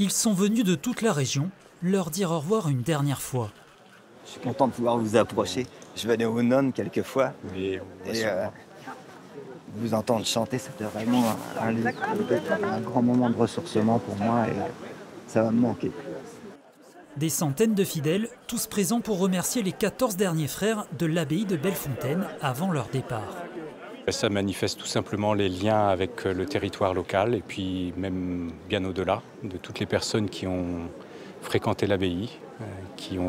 Ils sont venus de toute la région leur dire au revoir une dernière fois. Je suis content de pouvoir vous approcher. Je venais aux nonnes quelquefois. Oui, Et vous entendre chanter, c'était vraiment un grand moment de ressourcement pour moi et ça va me manquer. Des centaines de fidèles, tous présents pour remercier les 14 derniers frères de l'abbaye de Bellefontaine avant leur départ. Ça manifeste tout simplement les liens avec le territoire local et puis même bien au-delà de toutes les personnes qui ont fréquenté l'abbaye, qui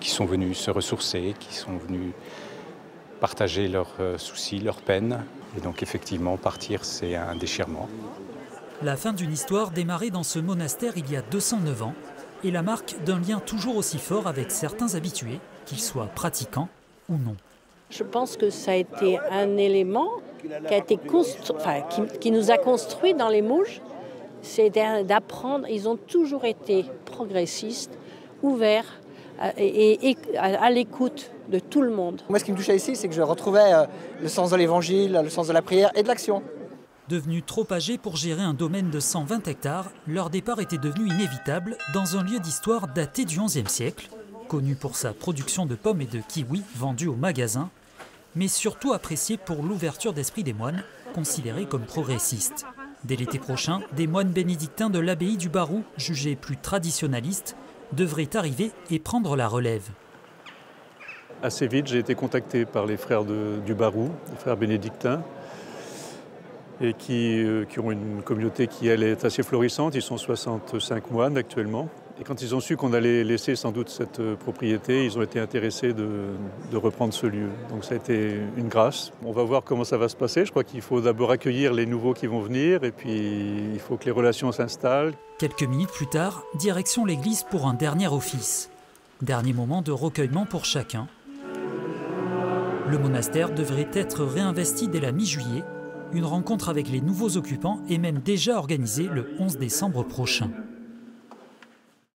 sont venues se ressourcer, qui sont venues partager leurs soucis, leurs peines. Et donc effectivement, partir, c'est un déchirement. La fin d'une histoire démarrée dans ce monastère il y a 209 ans est la marque d'un lien toujours aussi fort avec certains habitués, qu'ils soient pratiquants ou non. Je pense que ça a été un élément qui nous a construits dans les Mouges. C'est d'apprendre, ils ont toujours été progressistes, ouverts et à l'écoute de tout le monde. Moi, ce qui me touchait ici, c'est que je retrouvais le sens de l'évangile, le sens de la prière et de l'action. Devenus trop âgés pour gérer un domaine de 120 hectares, leur départ était devenu inévitable dans un lieu d'histoire daté du XIe siècle, connu pour sa production de pommes et de kiwis vendus au magasin, mais surtout apprécié pour l'ouverture d'esprit des moines, considérés comme progressistes. Dès l'été prochain, des moines bénédictins de l'abbaye du Barou, jugés plus traditionnalistes, devraient arriver et prendre la relève. Assez vite, j'ai été contacté par les frères du Barou, les frères bénédictins, et qui ont une communauté qui, elle, est assez florissante. Ils sont 65 moines actuellement. Et quand ils ont su qu'on allait laisser sans doute cette propriété, ils ont été intéressés de reprendre ce lieu. Donc ça a été une grâce. On va voir comment ça va se passer. Je crois qu'il faut d'abord accueillir les nouveaux qui vont venir et puis il faut que les relations s'installent. Quelques minutes plus tard, direction l'église pour un dernier office. Dernier moment de recueillement pour chacun. Le monastère devrait être réinvesti dès la mi-juillet. Une rencontre avec les nouveaux occupants est même déjà organisée le 11 décembre prochain.